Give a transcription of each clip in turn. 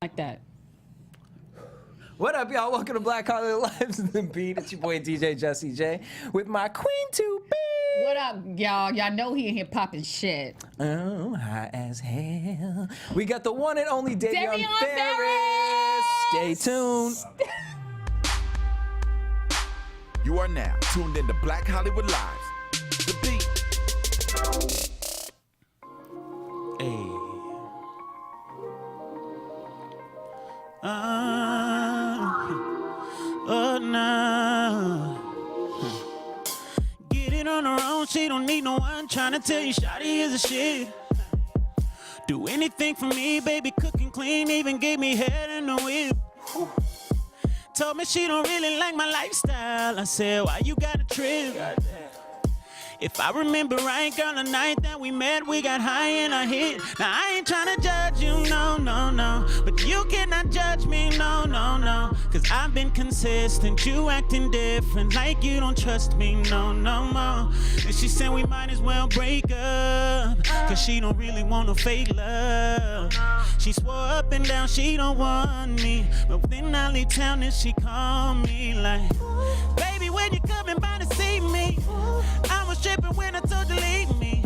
like that. What up, y'all? Welcome to Black Hollywood Lives in the Beat. It's your boy DJ Jesse J with my queen to be. What up, y'all? Y'all know he in here popping shit. Oh, high as hell. We got the one and only Davon Farris. Stay tuned. You are now tuned into Black Hollywood Lives. The Beat. Hey. Oh, no. Get it on her own, she don't need no one trying to tell you shawty is a shit. Do anything for me, baby, cook and clean, even gave me head in the whip. Told me she don't really like my lifestyle. I said, why you got a trip? If I remember right, girl, the night that we met, we got high and I hit. Now I ain't tryna judge you, no, no, no. But you cannot judge me, no, no, no. Cause I've been consistent, you acting different, like you don't trust me, no, no more. And she said we might as well break up, cause she don't really want no fake love. She swore up and down she don't want me, but then I leave town and she call me like, baby, when you coming by to see me? I was tripping when I told you leave me.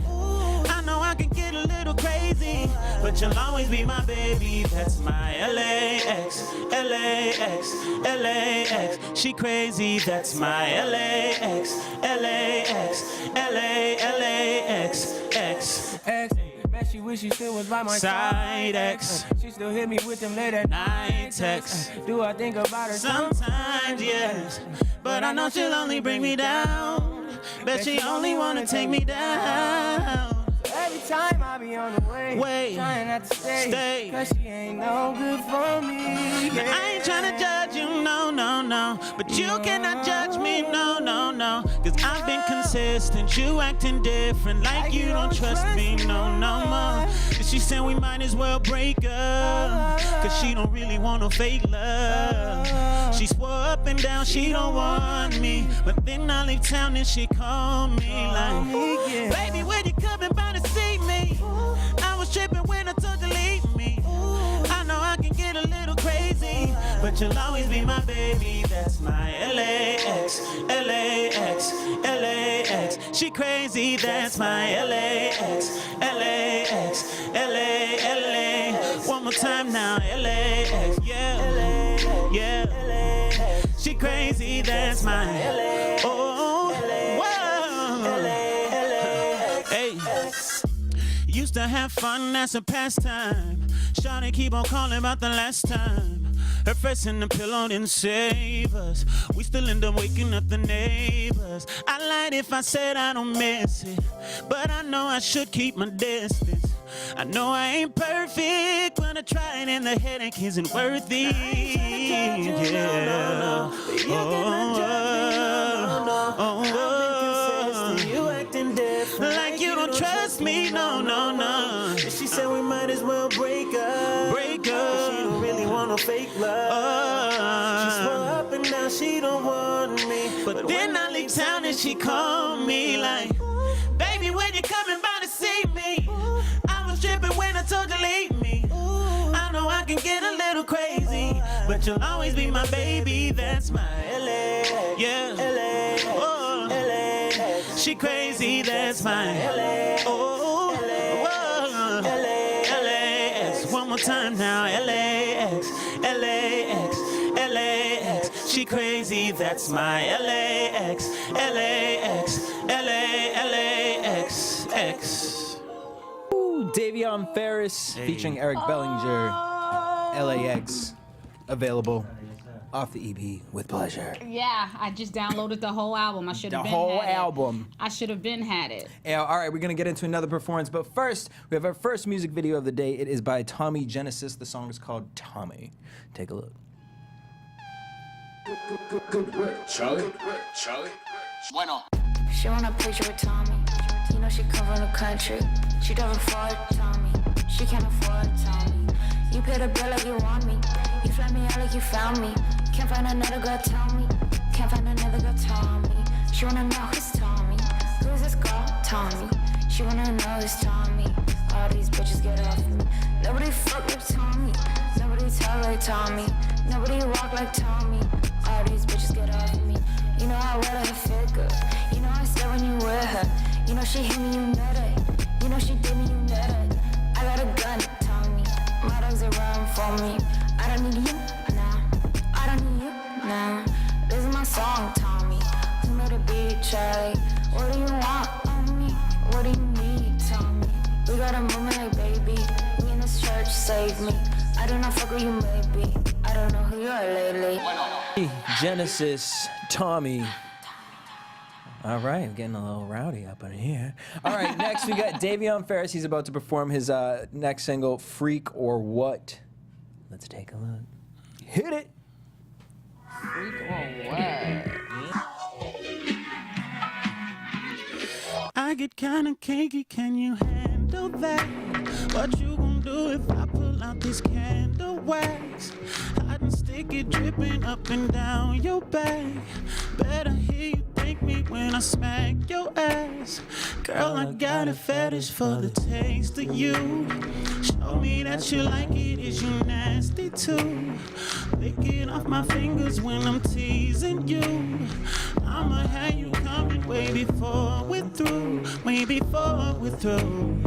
I know I can get a little crazy, but you'll always be my baby. That's my LAX, LAX, LAX. She crazy, that's my LAX, LAX, LAX, X. She wish she still was by my side X. She still hit me with them late at night texts. Do I think about her sometimes? Yes, but I know she'll only bring me down. Bet she only wanna take me down. Every time I be on the way, trying not to stay, cause she ain't no good for me. Yeah. I ain't tryna judge you, no, no, no. But you cannot judge me, no, no, no. Cause I've been consistent, you acting different, like you don't trust me, no, no more. And she said we might as well break up, cause she don't really want no fake love. She swore up and down she don't want me, but then I leave town and she call me like, baby, when you coming by to see me? I was tripping when I told you leave me. I know I can get a little crazy, but you'll always be my baby. That's my LAX, LAX, LAX. She crazy, that's my LAX, LAX, LA. One more time now, LAX, yeah, yeah. She crazy, that's my oh, whoa. Hey. Used to have fun as a pastime. Shawty keep on calling about the last time. Her face in the pillow didn't save us. We still end up waking up the neighbors. I lied if I said I don't miss it, but I know I should keep my distance. I know I ain't perfect, but I tried and the headache isn't worth it. Yeah. You acting different, like you don't trust me, no, no, no. She said we might as well break up, break up. She don't really want no fake love. She swore up and down she don't want me, but then I leave town and she called me like, baby, when you coming by to see me? I was tripping when I told you leave me. I know I can get a little crazy, but you'll always be my baby. That's my LA, yeah, LA, oh, LA. She crazy, that's my LA, oh, LA, LAX. One more time now, LAX, LAX, LAX. She crazy, that's my LAX, LAX, LAX, X. Davon Farris featuring Eric Bellinger, LAX, available off the EP with pleasure. Yeah, I just downloaded the whole album. I should have The been whole had album. It. I should have been had it. Yeah, all right, we're gonna get into another performance, but first we have our first music video of the day. It is by Tommy Genesis. The song is called Tommy. Take a look. Good work, Charlie. Bueno. She want a picture with Tommy. You know she come from the country. She don't afford Tommy. She can't afford Tommy. You pay the bill like you want me. You fly me out like you found me. Can't find another girl, tell me. Can't find another girl, Tommy. She wanna know who's Tommy. Who's this girl, Tommy? She wanna know who's Tommy. All these bitches get off me. Nobody fuck with Tommy. Nobody talk like Tommy. Nobody walk like Tommy. All these bitches get off of me. You know I wear her figure. You know I stare when you with her. You know she hit me, you nut it. You know she did me, you nut it. I got a gun, Tommy. My dogs are run for me. I don't need you, nah. I don't need you, nah. This is my song, Tommy. Who made a BHL? What do you want on me? What do you need, Tommy? We got a movement like baby. Me in this church, save me. I do not fuck with you, maybe. I don't know who you are lately. Genesis, Tommy. All right, I'm getting a little rowdy up in here. All right, next we got Davon Farris. He's about to perform his next single, Freak or What. Let's take a look. Hit it. Freak or what? I get kinda cakey, can you handle that? What you gonna do if I pull out this candle wax? I done stick it dripping up and down your back. Better hear you thank me when I smack your ass. Girl, I got a fetish for the taste of you. Show me that you like it, is you nasty too? Licking off my fingers when I'm teasing you. I'ma have you coming way before we're through, way before we're through.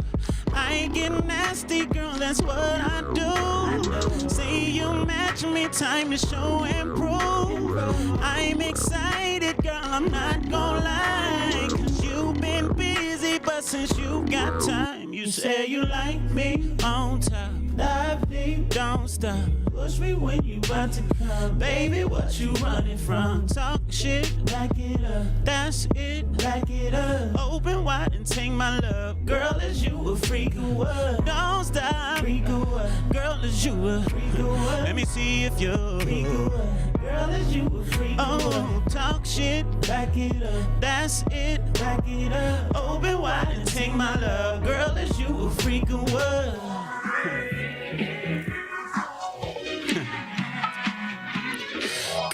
I ain't getting nasty, girl, that's what I do. Say you match me, time to show and prove. I'm excited, girl, I'm not gonna lie. Cause you've been busy, but since you got time, you say you like me on top. Dive deep, don't stop. Push me when you about to come. Baby, what you running from? Talk shit, back it up. That's it, back it up. Open wide and take my love. Girl, is you a freak or what? Don't stop. Freak or what? Girl, is you a freak or what? Let me see if you're freak or what? Girl, is you a freak or what? Talk shit, back it up. That's it, back it up. Open wide and take my love. Girl, is you a freak or what?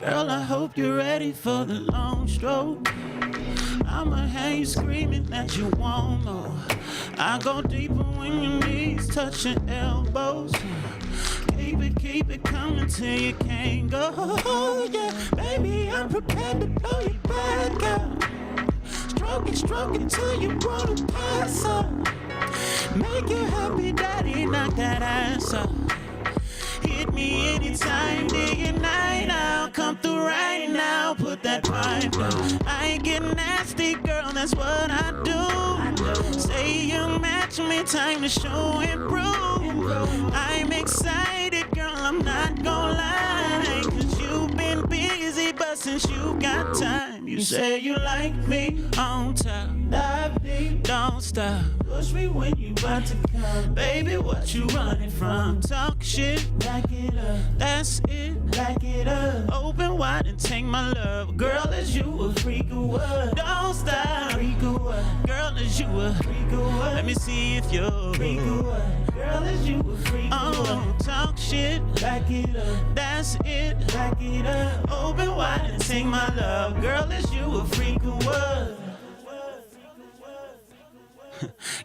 Girl, I hope you're ready for the long stroke. I'ma have you screaming that you want more. I go deeper when your knees touch your elbows. Keep it coming till you can't go. Oh, yeah, baby, I'm prepared to blow you back up. Stroke it till you wanna pass up. Make you happy, daddy, knock that ass up. Hit me anytime, day and night. I'll come through right now. Put that pipe down. I ain't getting nasty, girl. That's what I do. Say you match me, time to show and prove. I'm excited, girl. I'm not gonna lie. Cause you've been busy, but since you got time, you say you like me on top. Dive deep, don't stop. Push me when you about to come. Baby, what you running from? Talk shit, back it up. That's it, back it up. Open wide and take my love. Girl, is you a freak or what? Don't stop. Freak or what? Girl, is you a freak or what? Let me see if you're freak or what? Girl, is you a freak or what? Talk shit, back it up. That's it, back it up. Open wide and take my love. Girl, is you a freak or what?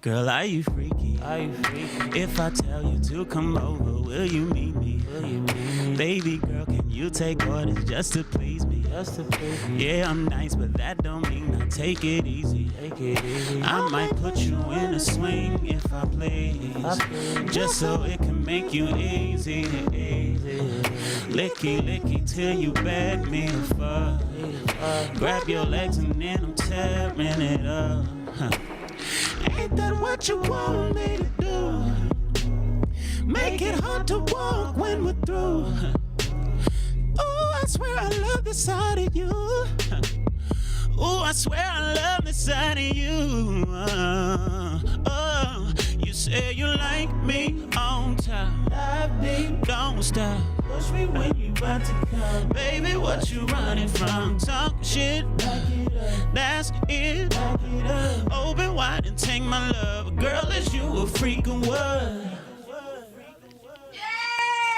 Girl, are you freaky? Are you freaky? If I tell you to come over, will you meet me? Will you meet me? Baby girl, can you take orders just to please me? Just to please me. Yeah, I'm nice, but that don't mean I take it easy. Take it easy. I might put you in a swing if I please. Just so it can make you easy. Licky till you beg me to fuck. Grab your legs and then I'm tearing it up. Ain't that what you want me to do? Make it hard to walk when we're through. Oh, I swear I love this side of you. Oh, I swear I love this side of you. Oh, you say you like me on top. Dive deep, don't stop. Push me when you about to come. Baby, what you running from? Talk shit, back it up. That's it, back it up. Open wide and take my love. Girl, is you a freak or what?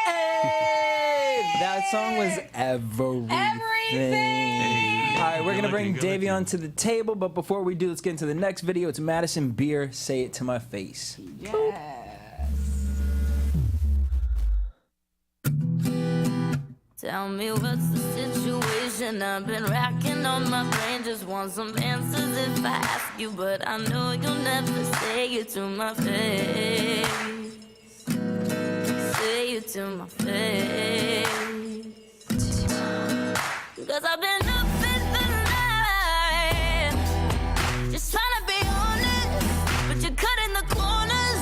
Hey, that song was everything. All right, we're gonna bring Davion to the table, but before we do, let's get into the next video. It's Madison Beer, Say It to My Face. Yes. Tell me what's the situation. I've been racking on my brain, just want some answers if I ask you, but I know you'll never say it to my face. Say it to my face. 'Cause I've been up in the night, just trying to be honest, but you're cutting the corners,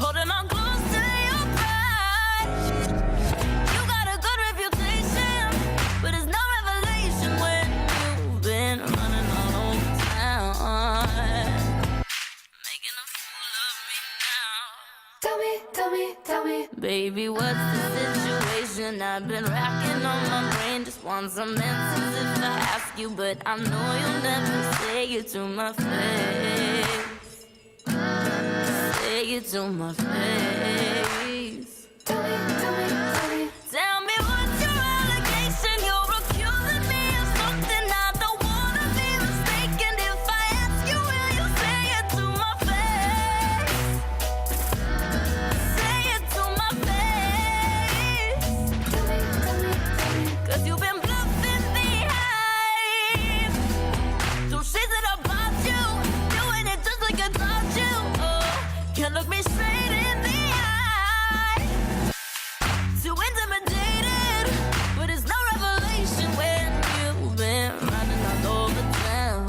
holding on close to your pride. You got a good reputation, but it's no revelation when you've been running all over town, making a fool of me now. Tell me, baby, what's the situation? I've been racking on my brain, just want some answers if I ask you, but I know you'll never say it to my face. Say it to my face. Tell me. Tell me what's your allegation? You're accusing me of something I don't wanna be mistaken. If I ask you, will you say it to my face? Say it to my face. Tell me. 'Cause you've been bluffing the hype. So shit that about you, doing it just like I taught you. Can't look me straight in the eye. Too intimidated, but it's no revelation when you've been running all over town.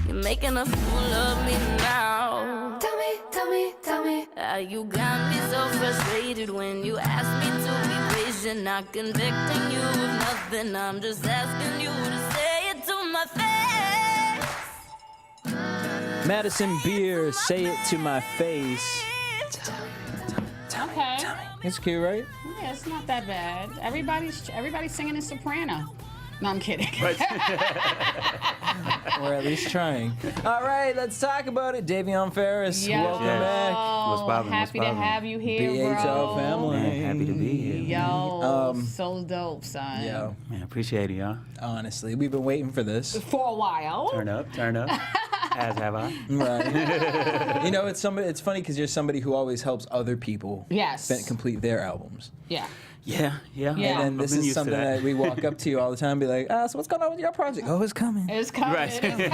You're making a fool of me now. Tell me. You got me so frustrated when you ask me to be patient. Not convicting you of nothing. I'm just asking you to say it to my face. Madison Beer, Say It to My Face. Okay. It's cute, right? Yeah, it's not that bad. Everybody's singing in soprano. No, I'm kidding. Or at least trying. All right, let's talk about it. Davion Farris, Yo, welcome back. What's poppin', happy to have you here, BHL bro. family. Man, happy to be here. Yo, so dope, son. Yo, Man, appreciate it, y'all. honestly, we've been waiting for this. For a while. Turn up. As have I. Right. You know, it's funny because you're somebody who always helps other people Yes. complete their albums. Yeah. Yeah. Yeah. And then this I've been is used to something that we walk up to you all the time and be like, so what's going on with your project? Oh, it's coming. It's coming. Right. It's coming.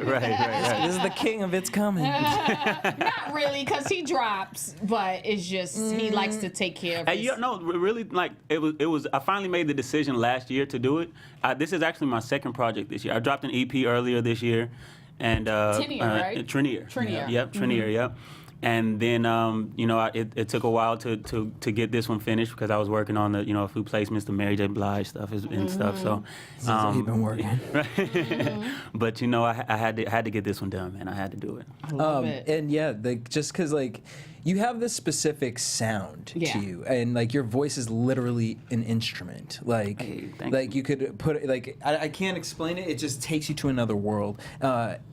Right. This is the king of It's Coming. Not really, because he drops, but it's just he likes to take care of Hey, his... you know, really, like it was. I finally made the decision last year to do it. This is actually my second project this year. I dropped an EP earlier this year, and Tinier, right? Trinier. Trinier. Yep, Trinier. Yep. And then, it took a while to get this one finished because I was working on the, a few placements, the Mary J. Blige stuff and stuff. So, You've been working. but I had to get this one done, man. I had to do it. I love it. And yeah, just because you have this specific sound Yeah. to you, and your voice is literally an instrument. Hey, thank you could put it I can't explain it. It just takes you to another world.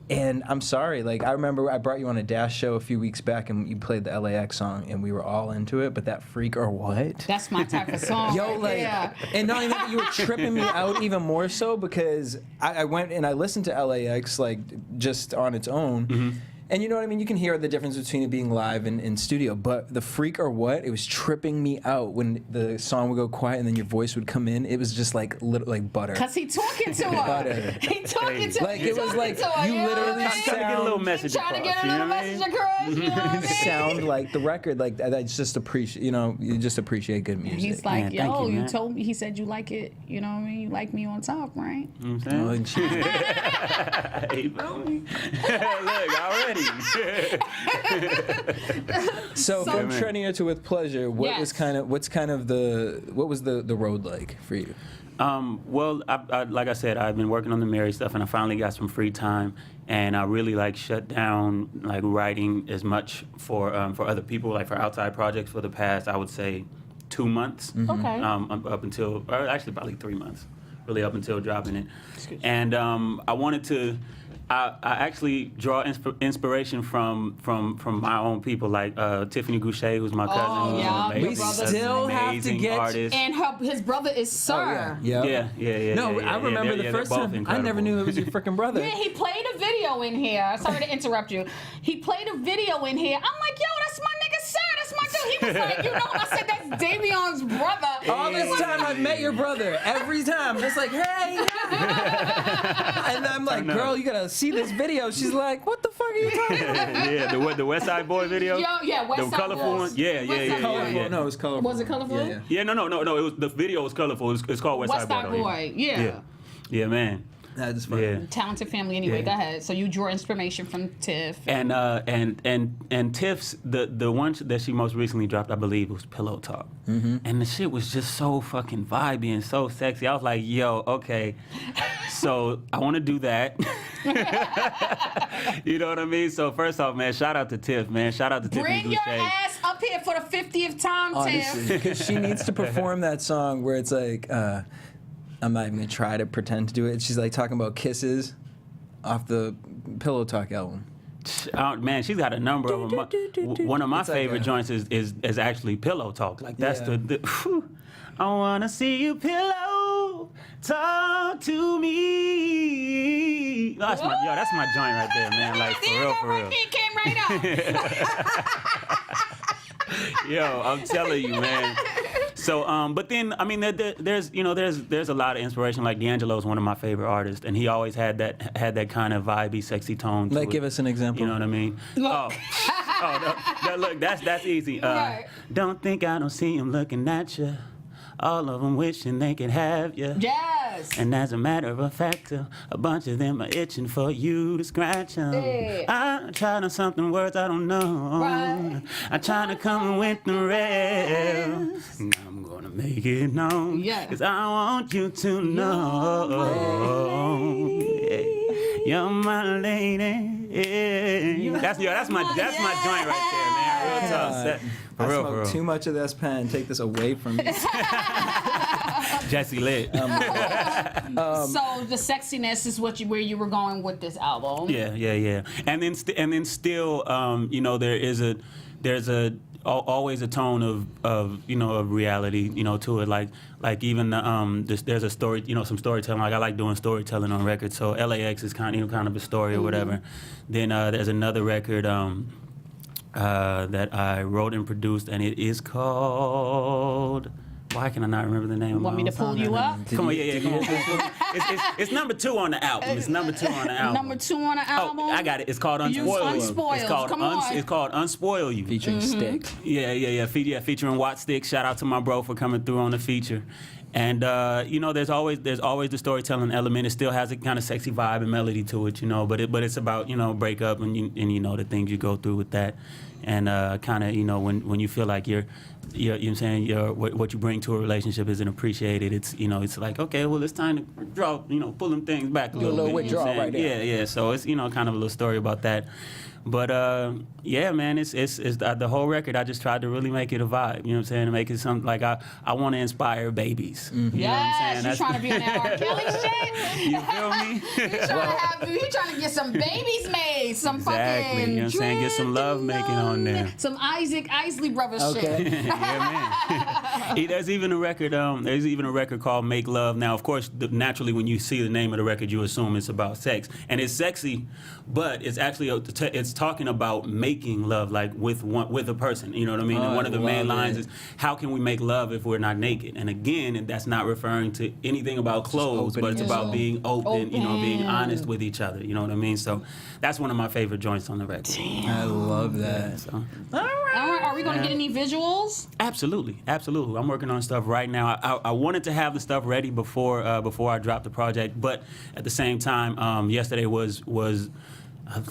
And I'm sorry, I remember I brought you on a Dash show a few weeks back, and you played the LAX song, and we were all into it. But that Freak or What? That's my type of song. Yo, and not only that, you were tripping me out even more so because I went and I listened to LAX just on its own. Mm-hmm. And you know what I mean? You can hear the difference between it being live and in studio. But the Freak or What, it was tripping me out when the song would go quiet and then your voice would come in. It was just like butter. Because he talking to her. Butter. He talking to her. It was like you literally I'm trying to get a little message Trying to across. get another message across. You know what I mean? sound like the record. I just appreciate, you just appreciate good music. He's like, Man, thank yo, you, you man. told me, he said you like it, you know what I mean? You like me on top, right? You know what I'm saying? Hey, feel me? Look, already. So from man. Trenier to With Pleasure, what Yes. was the road like for you? Well, I, like I said, I've been working on the Mary stuff, and I finally got some free time, and I really shut down writing as much for other people, for outside projects for the past, I would say, 2 months. Okay. Up until, or actually probably 3 months, really up until dropping it. And I wanted to. I actually draw inspiration from my own people, Tiffany Goucher, who's my cousin, who's yeah. an We amazing, still have to amazing get- artist. And his brother is Sir. Yeah. No, I remember the first both time. I incredible. never knew it was your freaking brother. Yeah, he played a video in here. Sorry to interrupt you. He played a video in here. I'm like, yo, that's my nigga Sir. That's my dude. He was like, you know, I said that's Davion's brother. All this time I've met your brother. Every time, just like, hey. And I'm like, girl, you gotta see this video. She's like, what the fuck are you talking about? Yeah, the West Side Boy video. Yeah, West The Side colorful Boys. one. Yeah. No, it was colorful. Was it colorful? Yeah. Yeah, no. It was the video was colorful. It's called West West Side Side Boy. Boy. Yeah. Yeah, man. That's funny. Yeah. Talented family. Anyway, Yeah. go ahead. So you draw inspiration from Tiff. And Tiff's the one that she most recently dropped, I believe, was Pillow Talk. Mm-hmm. And the shit was just so fucking vibey and so sexy. I was like, yo, okay. So I want to do that. You know what I mean? So first off, man, shout out to Tiff, man. Shout out to Tiffany Bring your Boucher. ass up here for the 50th time, Honestly, Tiff. because she needs to perform that song where it's like, I'm not even gonna try to pretend to do it. She's like talking about kisses off the Pillow Talk album. Man, she's got a number of them. One of my It's like favorite a- joints is actually Pillow Talk. Like that's Yeah. whew. I wanna see you pillow talk to me. That's my joint right there, man. Like for real, for real. It came right out. Yo, I'm telling you, man. So, but then I mean, there's a lot of inspiration. Like D'Angelo's one of my favorite artists, and he always had that kind of vibey, sexy tone. To Like, it. give us an example. You know what I mean? Look. Look, that's easy. Right. Don't think I don't see him looking at you. All of them wishing they could have you. Yes. And as a matter of fact, a bunch of them are itching for you to scratch them. Yeah. I'm trying to something words I don't know. Right. I'm trying to come with the rest. And I'm gonna make it known. Yeah. Cause I want you to know. Yeah. You're my lady. Yeah. That's my joint right there, man. Real talk. For I real, smoked for real. too much of this pen. Take this away from me. Jesse lit. So the sexiness is where you were going with this album. Yeah. And then still, there's always a tone of reality, to it. Like even there's a story, some storytelling. Like I like doing storytelling on records. So LAX is kind of a story or whatever. Then there's another record that I wrote and produced, and it is called. Why can I not remember the name? Want me to pull you up? Come on, come on. It's number 2 on the album. It's number 2 on the album. Number 2 on the album. Oh, I got it. It's called Unspoil You. Unspoiled. It's called Unspoil You. Featuring Stick. Yeah. Featuring Watt Stick. Shout out to my bro for coming through on the feature. And there's always the storytelling element. It still has a kind of sexy vibe and melody to it, but it's about breakup and the things you go through with that, and kind of when you feel like you're you know what I'm saying, what you bring to a relationship isn't appreciated. It's like, okay, well, it's time to draw, pull them things back a little bit. withdrawal right there. Yeah. So it's kind of a little story about that. But yeah, man, it's the whole record. I just tried to really make it a vibe. You know what I'm saying? To make it something like I want to inspire babies. Mm-hmm. You know what I'm saying? Yes, you trying to be on that R. Kelly shit? You feel me? You trying to get some babies made, some Exactly. fucking. You know what I'm saying? Get some love making on there. Some Isaac Isley Brothers shit. Yeah, man. There's even a record. There's even a record called "Make Love." Now, of course, naturally, when you see the name of the record, you assume it's about sex, and it's sexy, but it's actually it's talking about making love, like with a person. You know what I mean? And one of the main lines is, "How can we make love if we're not naked?" And again, that's not referring to anything about clothes, but it's about being open. Being honest with each other. You know what I mean? So that's one of my favorite joints on the record. I love that. So. All right, are we going to get any visuals? Absolutely. I'm working on stuff right now. I wanted to have the stuff ready before I dropped the project, but at the same time, yesterday was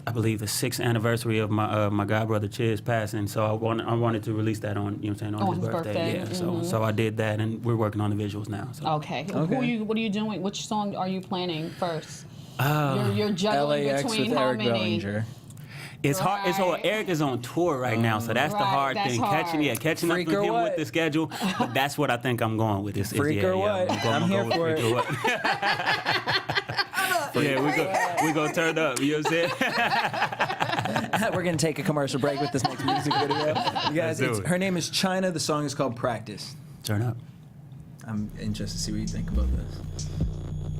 I believe the 6th anniversary of my god brother Chiz's passing. So I wanted to release that on his birthday. Yeah. Mm-hmm. So I did that, and we're working on the visuals now. So. Okay. What are you doing? Which song are you planning first? You're juggling LAX between with how Eric many? Bellinger. It's hard. It's hard. Eric is on tour right now, so that's the hard that's thing. hard. Catching up Freak with or him what? with the schedule. But that's what I think I'm going with. Freak or what? I'm here for it. Yeah, we gonna turn up. You know what I'm saying? We're gonna take a commercial break with this next music video. You guys, Let's do it. her name is China. The song is called Practice. Turn up. I'm interested to see what you think about this.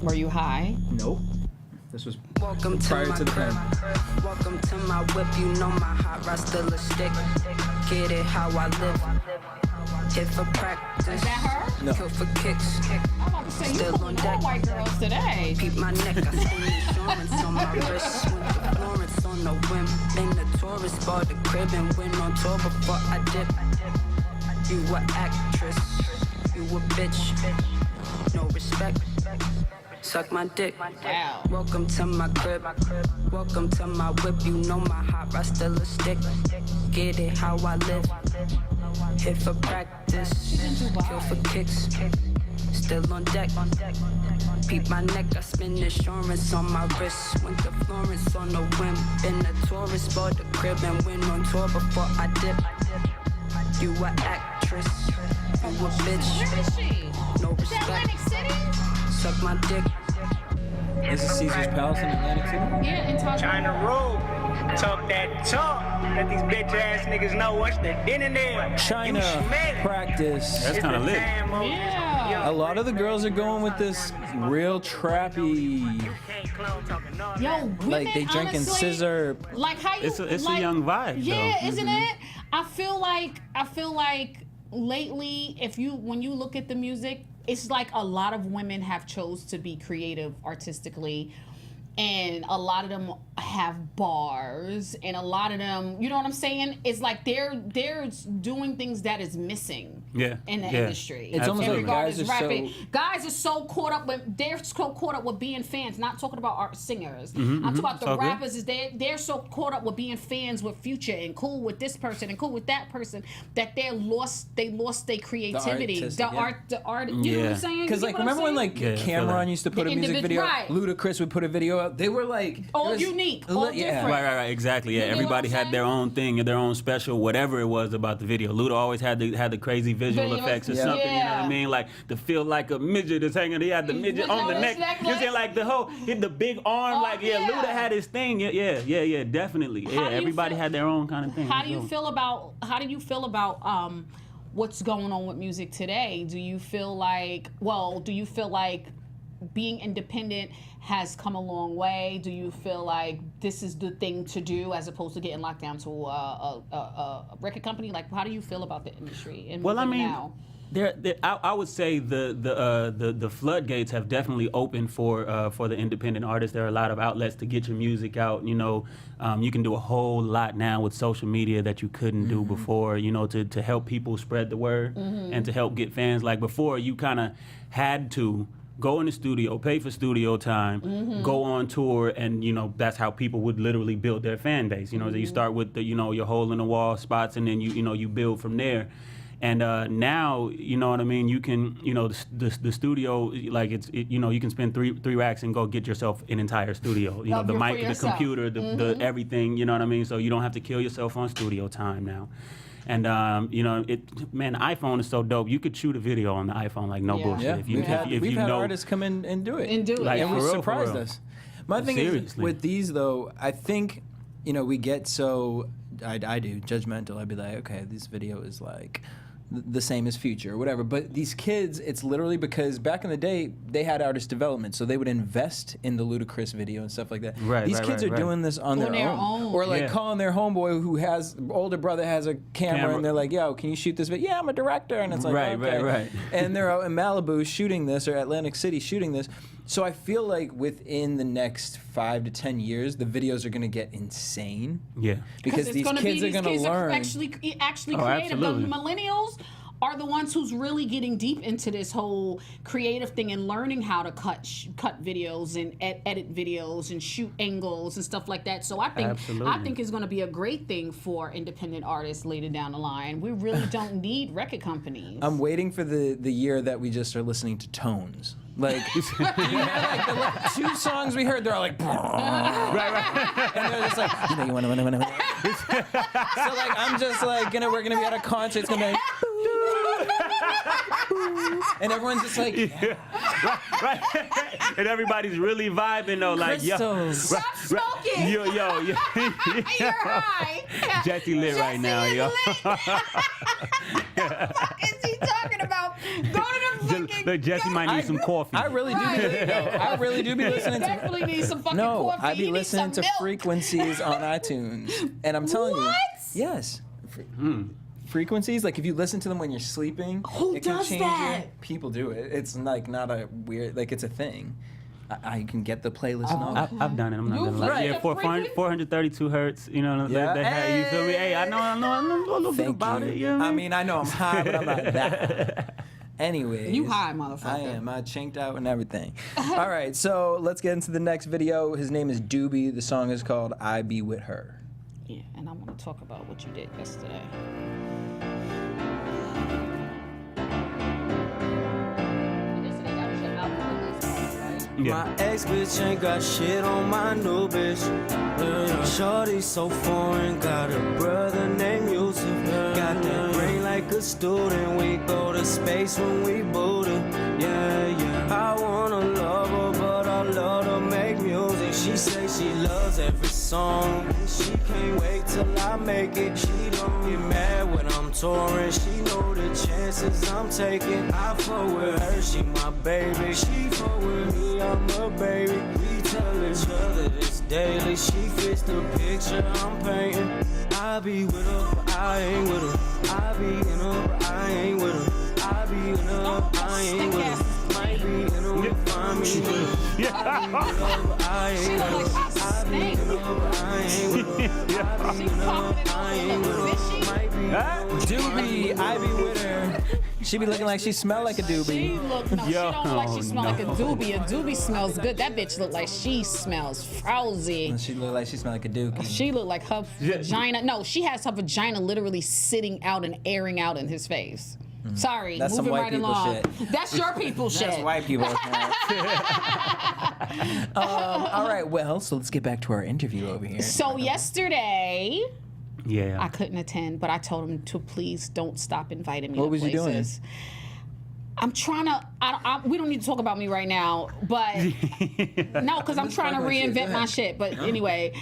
Were you high? Nope. This was Welcome prior to my to the crib. pen. Welcome to my whip. You know my hot rod still a stick. Get it how I live. Hit for practice. Is that her? No. Kill for kicks. I'm about to say you Still pulling on all deck. white girls today. Peep my neck, I spend insurance on my wrist. Went to Florence on a whim. Been a tourist, bought the crib and went on tour before I dip. You a actress, you a bitch. No respect. Suck my dick. Wow. Welcome to my crib. Welcome to my whip. You know my hot rod still a stick. Get it how I live. Hit for practice. Kill for kicks. Still on deck. Peep my neck. I spend insurance on my wrist. Went to Florence on a whim. Been a tourist, bought the crib and went on tour before I dip. You a actress. You a Where is bitch. she? No Is that Atlantic respect. City? Suck my dick. This is Caesar's Palace in Atlantic City. Yeah, in Tahoe. China roll, talk that talk. Let these bitch ass niggas know what's the dinner there. China You smell it. practice. That's kind of lit. Yeah. A lot of the girls are going with this real trappy, Yo, women, like they drinking honestly, scissor. Like how you? It's a like, young vibe, Yeah, though. isn't it? I feel like lately, when you look at the music, it's like a lot of women have chose to be creative artistically. And a lot of them have bars, and a lot of them, you know what I'm saying? It's like they're doing things that is missing Yeah, in the yeah. industry. It's almost In like regards guys to are so- rapping. Guys are so caught up with being fans. Not talking about art singers. I'm talking about It's the all good. rappers. Is they're so caught up with being fans with Future and cool with this person and cool with that person that they lost their creativity. artistic, yeah. The art. You know what I'm Yeah. saying? Because You like get what I'm remember when saying? like Yeah, I feel Cameron that. used to put The a music video, right. Ludacris would put a video out. They were like All it was unique, all different. Right, exactly. Yeah, You know what everybody I'm had their saying? own thing and their own special, whatever it was about the video. Luda always had the crazy visual Videos, effects or yeah. something. You know what Yeah. I mean? Like to feel like a midget is hanging. He had the midget on the on neck. his necklace. You see, like the whole hit the big arm. Oh, Like yeah, yeah. Luda had his thing. Yeah, definitely. How Yeah, do you everybody feel- had their own kind of thing. How do you So- feel about what's going on with music today? Do you feel like being independent has come a long way? Do you feel like this is the thing to do as opposed to getting locked down to a record company? Like, how do you feel about the industry and Well, I music mean, now? I would say the floodgates have definitely opened for the independent artists. There are a lot of outlets to get your music out. You know, you can do a whole lot now with social media that you couldn't do before. You know, to help people spread the word and to help get fans. Like before, you kind of had to go in the studio, pay for studio time, go on tour, and you know that's how people would literally build their fan base. You know, so you start with your hole in the wall spots, and then you build from there. And now, you know what I mean. You can, the studio, like you can spend three racks and go get yourself an entire studio. You know, Love the it for mic, the yourself. computer, the everything. You know what I mean. So you don't have to kill yourself on studio time now. And the iPhone is so dope. You could shoot a video on the iPhone like no Yeah. bullshit. Yeah, If you, we've had, if we've you had know, artists come in and do it. And do it, Like, yeah. and for it real, surprised for real. us. My thing is Seriously. with these though, I think we get so I do judgmental. I'd be like, okay, this video is like the same as Future or whatever. But these kids, it's literally because back in the day they had artist development, so they would invest in the Ludacris video and stuff like that. Right, These right, kids right, are right. doing this on On their their own, own. or like Yeah. calling their homeboy who has older brother has a camera, and they're like, yo, can you shoot this video? Yeah, I'm a director, and it's like, Right, okay. right. And they're out in Malibu shooting this, or Atlantic City shooting this. So I feel like within the next 5 to 10 years, the videos are going to get insane. Yeah. Because it's these gonna kids be, are going to these learn. actually Oh, creative. The absolutely. millennials are the ones who's really getting deep into this whole creative thing and learning how to cut videos and edit videos and shoot angles and stuff like that. So I think Absolutely. it's going to be a great thing for independent artists later down the line. We really don't need record companies. I'm waiting for the year that we just are listening to tones. Like, you hear like the last 2 songs we heard, they're all like, Right. and they're just like, you want to. So like, I'm just like, we're gonna be at a concert, it's gonna be like, and everyone's just like, Right. And everybody's really vibing though, like crystals. Stop smoking. yo. You're high. Jesse lit right now, yo. What the fuck is he talking about? Go to the fucking. Look, Jesse might need some coffee. I really do. I really do be listening to. Definitely need some fucking No, coffee. I be You need listening some to milk. frequencies on iTunes, and I'm telling you, What? yes, frequencies. Like if you listen to them when you're sleeping, Who it can does change that? People do it. It's like not a weird. Like it's a thing. I can get the playlist and all that. I've done it. I'm not You've gonna lie. read Yeah, the 432 hertz. You know, Yeah. you feel me? Hey, I know a little bit Thank about you. it. You know what I mean, I know I'm high, but I'm not that. Anyways. You high, motherfucker. I am. I chinked out and everything. All right, so let's get into the next video. His name is Doobie. The song is called I Be With Her. Yeah, and I want to talk about what you did yesterday. Yesterday, that was your album release party, right? Yeah. My ex bitch ain't got shit on my new bitch. Shorty so foreign, got a brother named Yusuf. Got that brain like a student. We go to space when we boot it. Yeah, yeah. I wanna love her, but I love to make music. She say she loves every song. She can't wait till I make it. She don't get mad when I'm touring. She know the chances I'm taking. I fuck with her, she my baby. She fuck with me, I'm a baby. We tell each other this daily. She fits the picture I'm painting. I be with her, but I ain't with her. I be in her, but I ain't with her. I be in her, but I ain't with her. Might be in her, but find me with her. I be with her, but I ain't with her. I be in her, but I ain't with her. I be in her, but I ain't with her. Might be in her, Doobie, I Be With Her. She be looking like she smell like a She doobie. look, no, she Yo, don't look like she smell like a no. doobie. A doobie smells good. That bitch look like she smells frowsy. She look like she smell like a dookie. She look like her vagina. No, she has her vagina literally sitting out and airing out in his face. Sorry, That's some moving white right people along. shit. That's your people shit. That's white people. All right, well, so let's get back to our interview over here. So yesterday, Yeah. I couldn't attend, but I told him to please don't stop inviting me What to was you doing? places. I'm trying to. We don't need to talk about me right now, but no, because I'm trying to talk about shit. Go reinvent my ahead. shit. But anyway,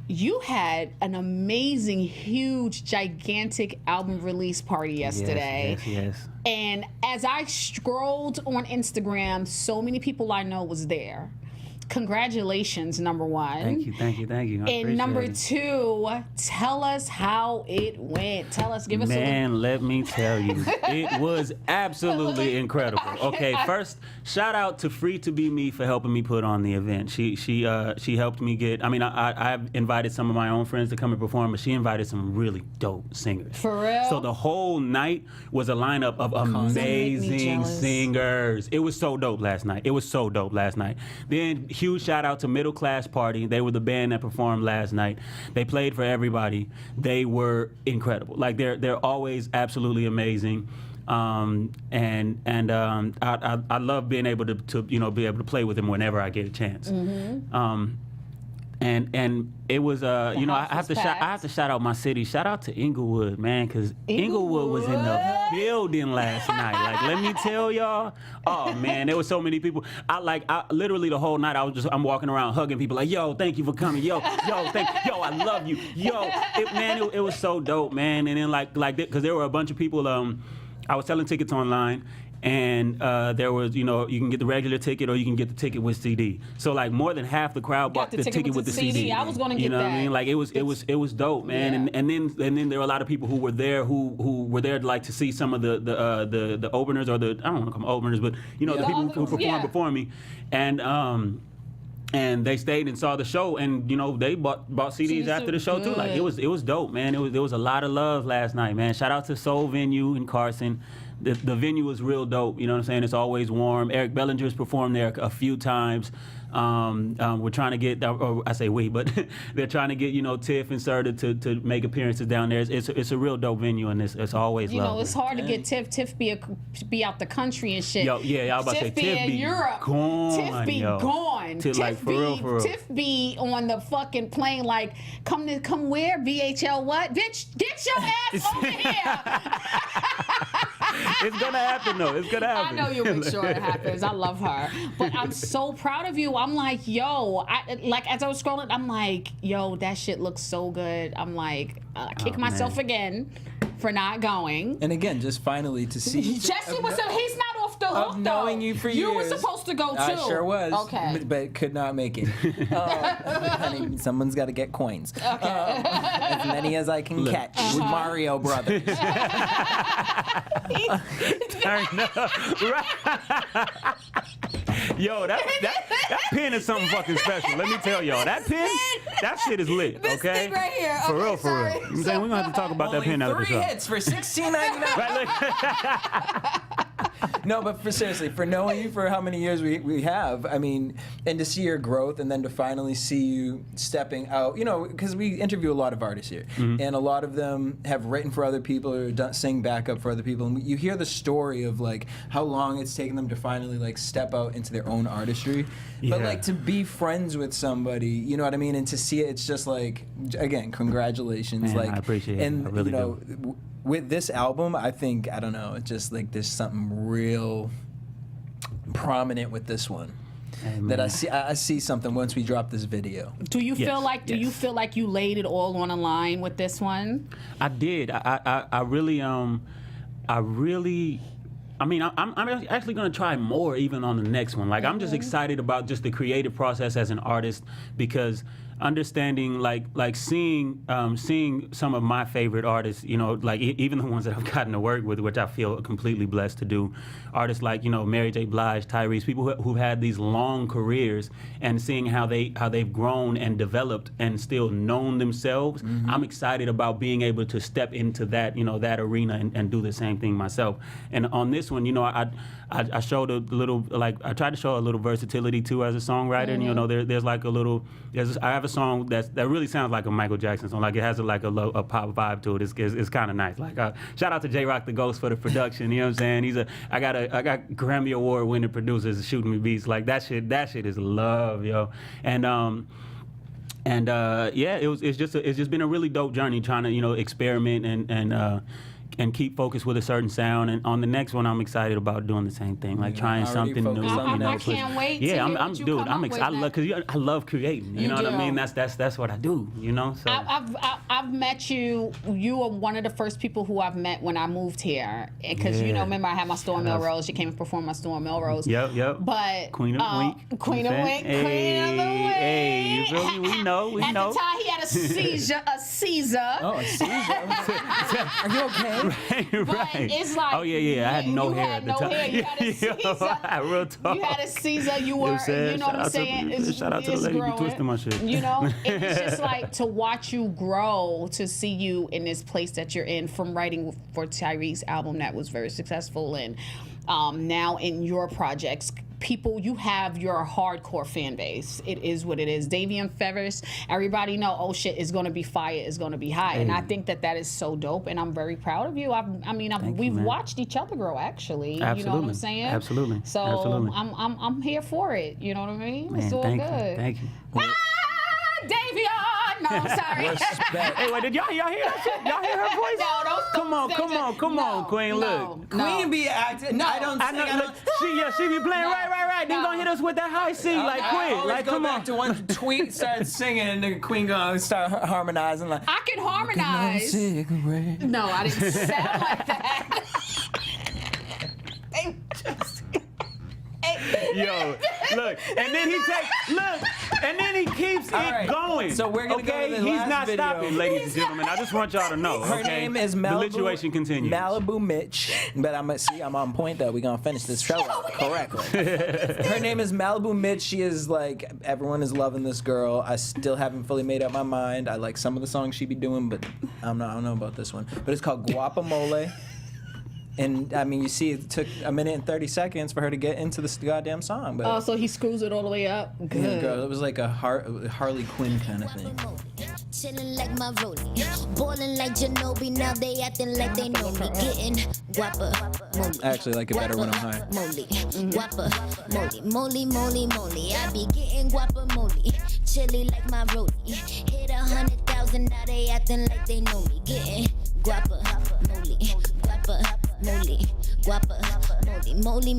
you had an amazing, huge, gigantic album release party yesterday. Yes. And as I scrolled on Instagram, so many people I know was there. Congratulations, number one. Thank you. I And number appreciate it. two, tell us how it went. Give us a Man, let me tell you, it was absolutely incredible. Okay, first, shout out to Free to Be Me for helping me put on the event. She helped me get. I mean, I invited some of my own friends to come and perform, but she invited some really dope singers. For real? So the whole night was a lineup of amazing jealous. singers. It was so dope last night. Then huge shout out to Middle Class Party. They were the band that performed last night. They played for everybody. They were incredible. Like they're always absolutely amazing. I love being able to be able to play with them whenever I get a chance. And it was I house was packed. have to shout out my city. Shout out to Inglewood, man, because Inglewood was in the building last night. Like, let me tell y'all. Oh man, there was so many people. I literally the whole night I'm walking around hugging people like, yo, thank you for coming. Yo, I love you. Yo, it was so dope, man. And then like because there were a bunch of people. I was selling tickets online. And there was, you can get the regular ticket or you can get the ticket with CD. So like more than half the crowd bought the ticket with the CD. I was gonna get You know that. what I mean? Like it was dope, man. Yeah. And then there were a lot of people who were there who were there to see some of the openers or I don't want to call them openers, but the people who performed before me, and they stayed and saw the show, and they bought CDs after the show too. Like it was dope, man. There was a lot of love last night, man. Shout out to Soul Venue in Carson. The venue was real dope. You know what I'm saying? It's always warm. Eric Bellinger's performed there a few times. We're trying to get, or I say we, but they're trying to get Tiff and Serta to make appearances down there. It's a real dope venue, and it's always lovely. It's hard to get Tiff. Tiff be out the country and shit. Yo, yeah, I was about to say Tiff Tiff be Europe. gone. Tiff be gone. Tiff, like, for real. Tiff be on the fucking plane like, come where? BHL what? Bitch, get your ass over here. It's gonna happen though. It's gonna happen. I know you'll make sure it happens. I love her. But I'm so proud of you. I'm like, yo, as I was scrolling, I'm like, yo, that shit looks so good. I'm like, I kick myself again for not going. And again, just finally to see. Jesse was he's not off off the hook, of knowing though. you for You years. were supposed to go, too. I sure was. Okay. But could not make it. Honey, someone's got to get coins. Okay. As many as I can catch. With Mario Brothers. Turn up. Right. Yo, that pen is something fucking special. Let me tell y'all, that pen, that shit is lit. This Okay, thing right here. for Okay, real, for sorry. real. I'm saying we're gonna have to talk about that pen after the 3 show. hits for $16.99. Right, No, but seriously, for knowing you for how many years we have, I mean, and to see your growth and then to finally see you stepping out, you know, because we interview a lot of artists here, and a lot of them have written for other people or sing backup for other people, and you hear the story of like how long it's taken them to finally like step out into their own artistry, but Yeah. like to be friends with somebody, you know what I mean, and to see it, it's just like, again, congratulations. Man, like, I appreciate it. and I really you know, do. With this album, I think, I don't know, it's just like there's something real prominent with this one. That I see something once we drop this video. Do you Yes, feel like you yes. feel like you laid it all on a line with this one? I did. I really. I mean, I'm actually gonna try more even on the next one. Like, I'm just excited about just the creative process as an artist, because understanding like seeing some of my favorite artists, you know, like even the ones that I've gotten to work with, which I feel completely blessed to do, artists like, you know, Mary J. Blige, Tyrese, people who've had these long careers, and seeing how they've grown and developed and still known themselves. I'm excited about being able to step into that, you know, that arena and do the same thing myself. And on this one, you know, I showed a little, like, I tried to show a little versatility too as a songwriter. And, you know, there's like a little, I have a song that really sounds like a Michael Jackson song. Like, it has a pop vibe to it. It's kind of nice. Like, shout out to J Rock the Ghost for the production. You know what I'm saying? I got Grammy Award winning producers shooting me beats. Like, that shit is love, yo. And yeah, it's just been a really dope journey trying to, you know, experiment and keep focused with a certain sound. And on the next one, I'm excited about doing the same thing, like trying already something new. focused on the I next can't wait to Yeah, hear I'm what you dude. come I'm up with excited now. because I love creating. You know what I do. mean? That's what I do. You know. So I've met you. You are one of the first people who I've met when I moved here, because you know, remember I had my store in Melrose. You came and performed my store in Melrose. Yep. But Queen of the Week. Queen of the Week. Hey, you feel me? We know. At the time, he had a seizure. Oh, a seizure. Are you okay? But it's like, Oh yeah. I had no you hair had at the no time. hair. You had a seizure. Real talk. You had a seizure. You were, you know what I'm saying? Shout out to the lady who be twisting my shit. You know, it's just like to watch you grow, to see you in this place that you're in, from writing for Tyrese's album that was very successful, and now in your projects. People, you have your hardcore fan base. It is what it is. Davon Farris, everybody know, oh shit, it's gonna be fire, it's gonna be high. And I think that is so dope, and I'm very proud of you. We've watched each other grow, actually. Absolutely. You know what I'm saying? Absolutely. So Absolutely. I'm here for it. You know what I mean? Man, It's all thank good. you. Thank you. Davion! No, I'm sorry. Respect. Hey, wait, did y'all hear that shit? Y'all hear her voice? No, Come on, Queen. Look. Queen be acting. No. I don't I sing. know. Look, she be playing right. Then gonna hit us with that high C, like I quick. always Like, go come back on. to one tweet, started singing, and the Queen gonna start harmonizing like. I can harmonize. Cigarette. No, I didn't sound like that. Yo, look, and then he keeps All it right. going. So we're gonna go okay? to the He's last not video. stopping, ladies and gentlemen. I just want y'all to know. Her okay? name is The Malibu. lituation continues. Malibu Mitch. But I'm on point though. We're gonna finish this show correctly. Her name is Malibu Mitch. She is like, everyone is loving this girl. I still haven't fully made up my mind. I like some of the songs she be doing, but I don't know about this one. But it's called Guapamole. And I mean, you see, it took 1 minute and 30 seconds for her to get into this goddamn song. But Oh, so he screws it all the way up? yeah, Good. girl, it was like a Harley Quinn kind of thing. Chillin' like my rollie, ballin' like Ginobili. Now they acting like they know me. Getting guapa, molly. I actually like it better when I'm high. Molly, guapa, molly. I be getting guapa, molly. Chilly like my rollie. Hit 100,000, now they acting like they know me. Getting guapa, molly, guapa, molly, guapa, molly.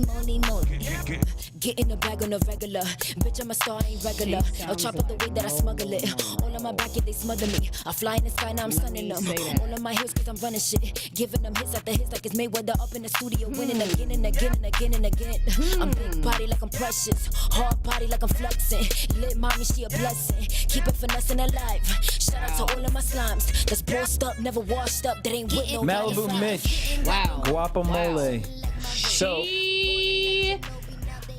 Get in the bag on a regular. Bitch, I'm a star, ain't regular. I'll chop up the way that I smuggle it. All on my back, yeah, they smother me. I fly in the sky, now I'm sunning them. All on my heels, cause I'm running shit. Giving them hits after hits like it's Mayweather up in the studio. Winning again and again and again and again. I'm big body like I'm precious. Hard body like I'm flexing. Lit mommy, she a blessing. Keep it finessing alive. Shout out to all of my slimes. That's bossed up, never washed up. That ain't with no Malibu Mitch. Wow. Guapamole. So,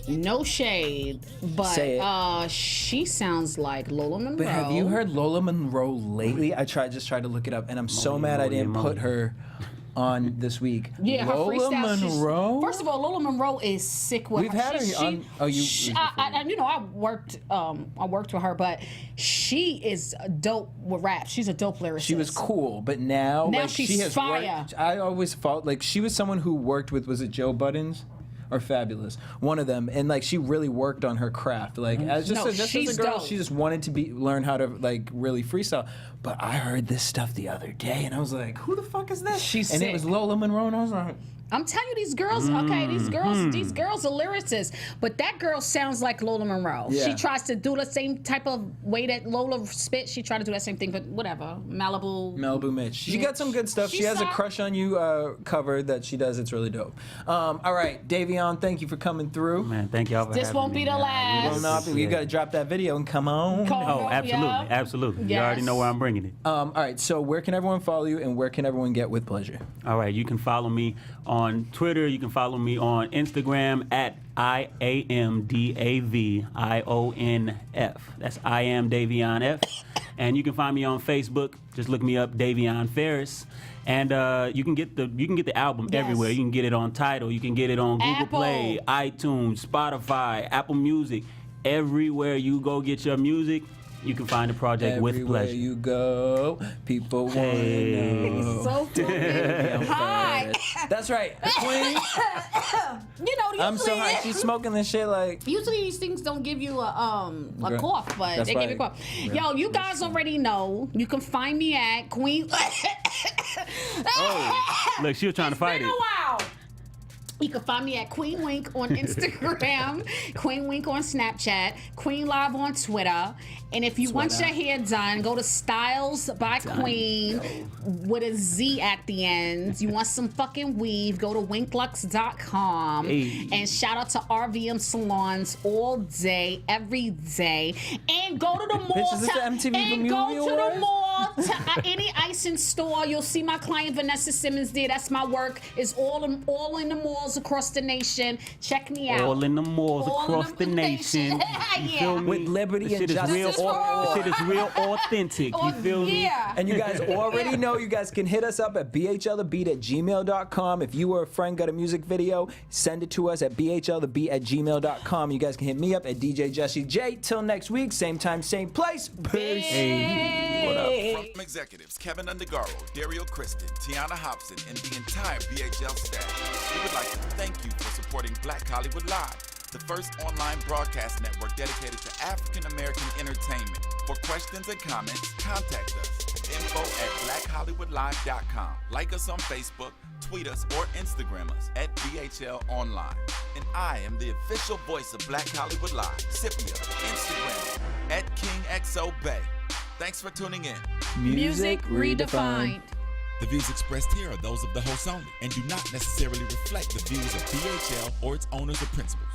no shade, Say but she sounds like Lola Monroe. but have you heard Lola Monroe lately? I tried to look it up, and I'm so mad I didn't put her on this week. Yeah, her Lola freestyle. Monroe. First of all, Lola Monroe is sick with We've her. had her on. Oh, you. I worked with her, but she is dope with rap. She's a dope lyricist. She was cool, but now like, she's she has fire. worked. I always felt like she was someone who worked with, was it Joe Buttons or Fabulous? One of them, and like she really worked on her craft. Like as just as a girl, dope. she just wanted to learn how to like really freestyle. But I heard this stuff the other day, and I was like, "Who the fuck is this?" She's and sick. it was Lola Monroe, and I was like. I'm telling you, these girls, okay, these girls are lyricists, but that girl sounds like Lola Monroe. Yeah. She tries to do the same type of way that Lola spit. She tried to do that same thing, but whatever. Malibu Mitch. She got some good stuff. She has a Crush on You cover that she does. It's really dope. All right, Davion, thank you for coming through. Man, thank y'all for having me. This won't be the last. You got to drop that video and come on. Oh, absolutely, absolutely. Yes. You already know where I'm bringing it. All right, so where can everyone follow you, and where can everyone get With Pleasure? All right, you can follow me on Twitter. You can follow me on Instagram at IAMDAVIONF. That's I am Davion F. And you can find me on Facebook. Just look me up, Davon Farris. And you can get the album everywhere. You can get it on Tidal. You can get it on Google Play, iTunes, Spotify, Apple Music. Everywhere you go get your music, you can find the project With Pleasure. Everywhere you go, people want to know. So funny. Hi. That's right, Queen. I'm so high. She's smoking this shit like. Usually these things don't give you a cough, but That's they give you a right. cough. Yo, you guys already know. You can find me at Queen. Look, she was trying to fight it. It's been a while. You can find me at Queen Wink on Instagram, Queen Wink on Snapchat, Queen Live on Twitter. And if you want your hair done, go to Styles by Queen with a Z at the end. You want some fucking weave, go to winklux.com. Hey. And shout out to RVM salons all day, every day. And go to the mall. Bitch, is this the MTV go Movie to the Awards? mall, to any icing store. You'll see my client Vanessa Simmons there. That's my work. It's all in the malls across the nation. Check me out. All in the malls across the nation. You feel me? With liberty and justice. The shit is real authentic. You feel me? Yeah. And you guys already know you guys can hit us up at bhlthebeat@gmail.com. If you or a friend got a music video, send it to us at bhlthebeat@gmail.com. You guys can hit me up at DJ Jesse J. Till next week, same time, same place. Peace. What up? From executives Keven Undergaro, Dario Kristen, Tiana Hobson, and the entire BHL staff, we would like to thank you for supporting Black Hollywood Live, the first online broadcast network dedicated to African American entertainment. For questions and comments, contact us. info@blackhollywoodlive.com. Like us on Facebook, tweet us, or Instagram us at BHL Online. And I am the official voice of Black Hollywood Live, Scipio, Instagram at KingXOBay. Thanks for tuning in. Music redefined. The views expressed here are those of the host only and do not necessarily reflect the views of BHL or its owners or principals.